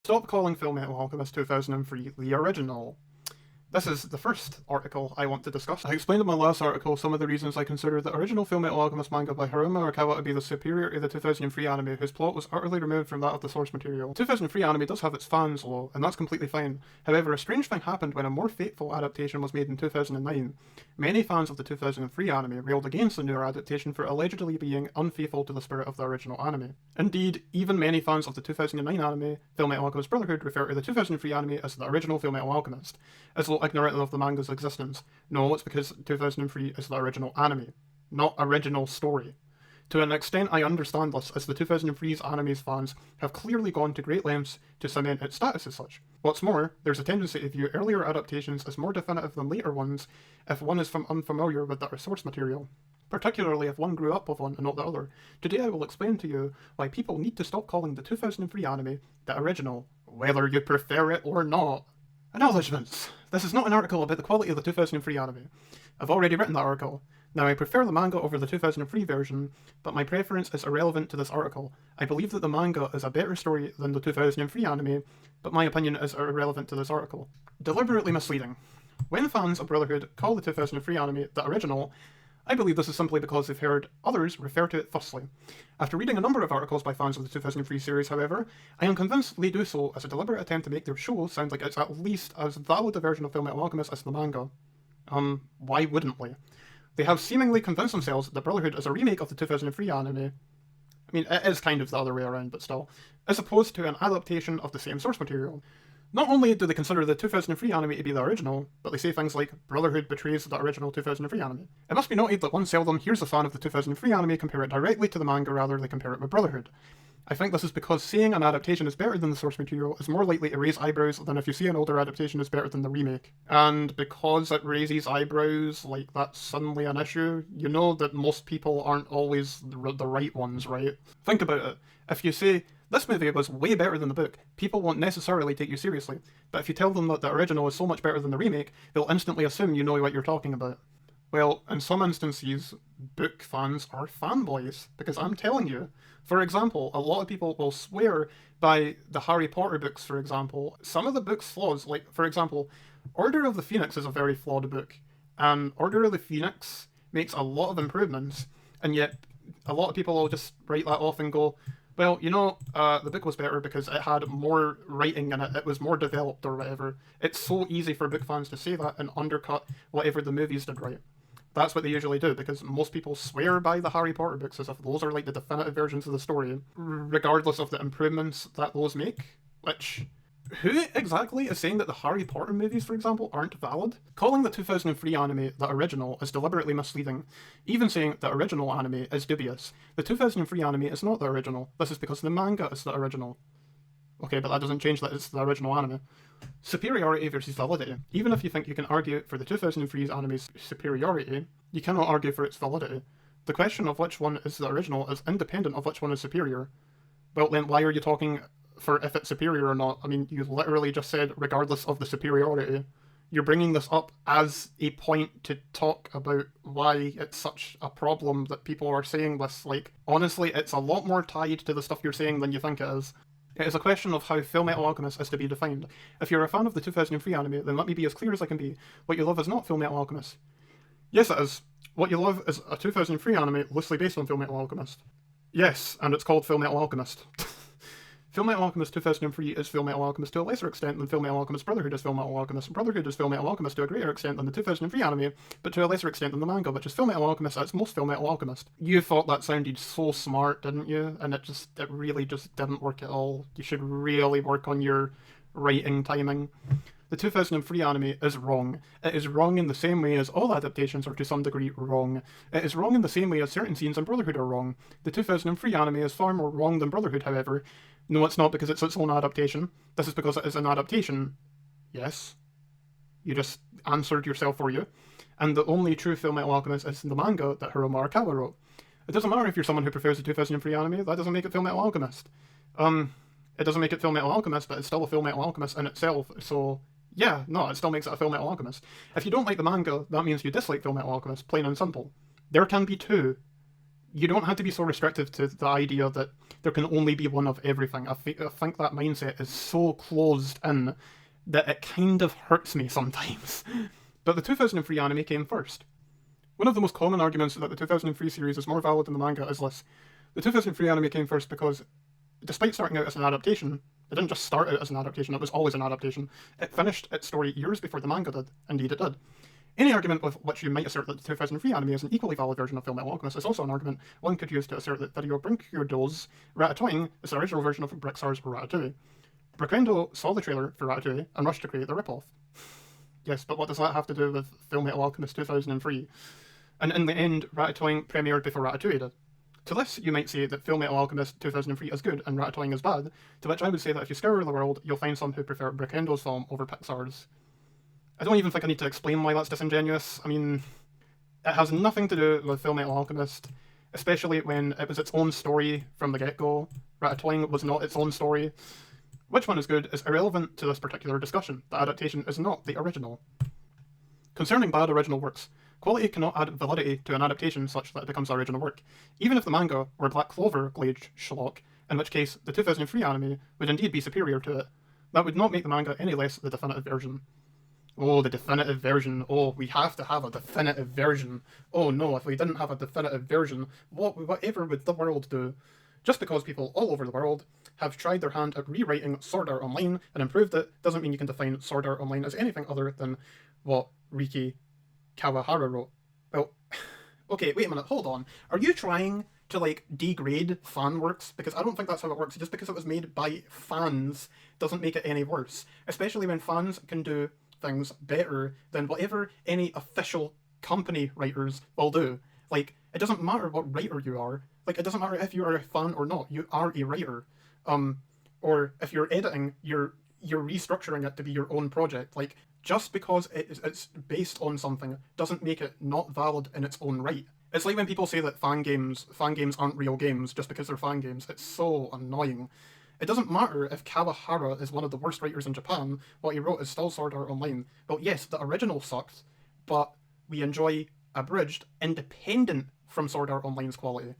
Stop calling Fullmetal Alchemist 2003 the original. This is the first article I want to discuss. I explained in my last article some of the reasons I consider the original Fullmetal Alchemist manga by Haruma Arakawa to be the superior to the 2003 anime, whose plot was utterly removed from that of the source material. The 2003 anime does have its fans, though, and that's completely fine. However, a strange thing happened when a more faithful adaptation was made in 2009. Many fans of the 2003 anime railed against the newer adaptation for allegedly being unfaithful to the spirit of the original anime. Indeed, even many fans of the 2009 anime, Fullmetal Alchemist Brotherhood, refer to the 2003 anime as the original Fullmetal Alchemist, as though ignorant of the manga's existence. No, it's because 2003 is the original anime, not original story. To an extent, I understand this, as the 2003's anime's fans have clearly gone to great lengths to cement its status as such. What's more, there's a tendency to view earlier adaptations as more definitive than later ones if one is unfamiliar with the source material, particularly if one grew up with one and not the other. Today I will explain to you why people need to stop calling the 2003 anime the original, whether you prefer it or not. Acknowledgements. This is not an article about the quality of the 2003 anime. I've already written that article. Now, I prefer the manga over the 2003 version, but my preference is irrelevant to this article. I believe that the manga is a better story than the 2003 anime, but my opinion is irrelevant to this article. Deliberately misleading. When fans of Brotherhood call the 2003 anime the original, I believe this is simply because they've heard others refer to it thusly. After reading a number of articles by fans of the 2003 series, however, I am convinced they do so as a deliberate attempt to make their show sound like it's at least as valid a version of Fullmetal Alchemist as the manga. Why wouldn't we? They have seemingly convinced themselves that Brotherhood is a remake of the 2003 anime. I mean, it is kind of the other way around, but still, as opposed to an adaptation of the same source material. Not only do they consider the 2003 anime to be the original, but they say things like, Brotherhood betrays the original 2003 anime. It must be noted that one seldom hears a fan of the 2003 anime compare it directly to the manga rather than compare it with Brotherhood. I think this is because saying an adaptation is better than the source material is more likely to raise eyebrows than if you say an older adaptation is better than the remake. And because it raises eyebrows, like that's suddenly an issue, you know that most people aren't always the right ones, right? Think about it. If you say, this movie was way better than the book, people won't necessarily take you seriously. But if you tell them that the original is so much better than the remake, they'll instantly assume you know what you're talking about. Well, in some instances, book fans are fanboys, because I'm telling you. For example, a lot of people will swear by the Harry Potter books, for example. Some of the book's flaws, like, for example, Order of the Phoenix is a very flawed book, and Order of the Phoenix makes a lot of improvements, and yet a lot of people will just write that off and go, well, you know, the book was better because it had more writing in it, it was more developed or whatever. It's so easy for book fans to say that and undercut whatever the movies did right. That's what they usually do, because most people swear by the Harry Potter books as if those are like the definitive versions of the story, regardless of the improvements that those make, which... Who exactly is saying that the Harry Potter movies, for example, aren't valid? Calling the 2003 anime the original is deliberately misleading. Even saying the original anime is dubious. The 2003 anime is not the original. This is because the manga is the original. Okay, but that doesn't change that it's the original anime. Superiority versus validity. Even if you think you can argue for the 2003's anime's superiority, you cannot argue for its validity. The question of which one is the original is independent of which one is superior. Well then, why are you talking for if it's superior or not? I mean, you literally just said regardless of the superiority. You're bringing this up as a point to talk about why it's such a problem that people are saying this. Like, honestly, it's a lot more tied to the stuff you're saying than you think it is. It is a question of how Fullmetal Alchemist is to be defined. If you're a fan of the 2003 anime, then let me be as clear as I can be. What you love is not Fullmetal Alchemist. Yes, it is. What you love is a 2003 anime loosely based on Fullmetal Alchemist. Yes, and it's called Fullmetal Alchemist. Fullmetal Alchemist 2003 is Fullmetal Alchemist to a lesser extent than Fullmetal Alchemist Brotherhood is Fullmetal Alchemist. Brotherhood is Fullmetal Alchemist to a greater extent than the 2003 anime, but to a lesser extent than the manga, which is Fullmetal Alchemist at its most Fullmetal Alchemist. You thought that sounded so smart, didn't you? And it really just didn't work at all. You should really work on your writing timing. The 2003 anime is wrong. It is wrong in the same way as all adaptations are to some degree wrong. It is wrong in the same way as certain scenes in Brotherhood are wrong. The 2003 anime is far more wrong than Brotherhood, however. No, it's not because it's its own adaptation. This is because it is an adaptation. Yes. You just answered yourself for you. And the only true Fullmetal Alchemist is the manga that Haruma Arakawa wrote. It doesn't matter if you're someone who prefers the 2003 anime, that doesn't make it Fullmetal Alchemist. It doesn't make it Fullmetal Alchemist, but it's still a Fullmetal Alchemist in itself, so... Yeah, no, it still makes it a Fullmetal Alchemist. If you don't like the manga, that means you dislike Fullmetal Alchemist, plain and simple. There can be two. You don't have to be so restrictive to the idea that there can only be one of everything. I think that mindset is so closed in that it kind of hurts me sometimes. But the 2003 anime came first. One of the most common arguments that the 2003 series is more valid than the manga is this. The 2003 anime came first because, despite starting out as an adaptation, it didn't just start out as an adaptation, it was always an adaptation. It finished its story years before the manga did. Indeed, it did. Any argument with which you might assert that the 2003 anime is an equally valid version of Fullmetal Alchemist is also an argument one could use to assert that Video Brinquedo's Ratatouille is the original version of Brixar's Ratatouille. Briquendo saw the trailer for Ratatouille and rushed to create the ripoff. Yes, but what does that have to do with Fullmetal Alchemist 2003? And in the end, Ratatouille premiered before Ratatouille did. To this, you might say that Fullmetal Alchemist 2003 is good and Ratatouille is bad, to which I would say that if you scour the world, you'll find some who prefer Briquendo's film over Pixar's. I don't even think I need to explain why that's disingenuous. I mean, it has nothing to do with Fullmetal Alchemist, especially when it was its own story from the get-go. Ratatouille was not its own story. Which one is good is irrelevant to this particular discussion. The adaptation is not the original. Concerning bad original works, quality cannot add validity to an adaptation such that it becomes the original work, even if the manga were Black Clover glazed schlock, in which case the 2003 anime would indeed be superior to it. That would not make the manga any less the definitive version. Oh, the definitive version. Oh, we have to have a definitive version. Oh no, if we didn't have a definitive version, whatever would the world do? Just because people all over the world have tried their hand at rewriting Sword Art Online and improved it, doesn't mean you can define Sword Art Online as anything other than what Riki Kawahara wrote. Well, okay, wait a minute, hold on. Are you trying to, degrade fan works? Because I don't think that's how it works. Just because it was made by fans doesn't make it any worse. Especially when fans can do things better than whatever any official company writers will do. It doesn't matter what writer you are. It doesn't matter if you are a fan or not. You are a writer. Or if you're editing, you're restructuring it to be your own project. Just because it's based on something doesn't make it not valid in its own right. It's like when people say that fan games aren't real games just because they're fan games. It's so annoying. It doesn't matter if Kawahara is one of the worst writers in Japan, what he wrote is still Sword Art Online. Well, yes, the original sucked, but we enjoy abridged, independent from Sword Art Online's quality.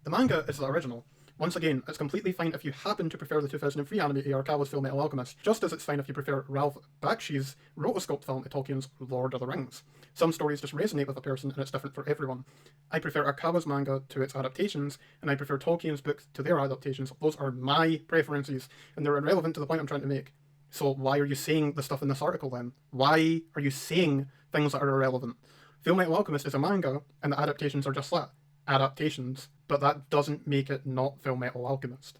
The manga is the original. Once again, it's completely fine if you happen to prefer the 2003 anime Arakawa's Fullmetal Alchemist, just as it's fine if you prefer Ralph Bakshi's rotoscope film to Tolkien's Lord of the Rings. Some stories just resonate with a person and it's different for everyone. I prefer Arakawa's manga to its adaptations, and I prefer Tolkien's books to their adaptations. Those are my preferences, and they're irrelevant to the point I'm trying to make. So why are you saying the stuff in this article then? Why are you saying things that are irrelevant? Fullmetal Alchemist is a manga, and the adaptations are just that. Adaptations, but that doesn't make it not Fullmetal Alchemist.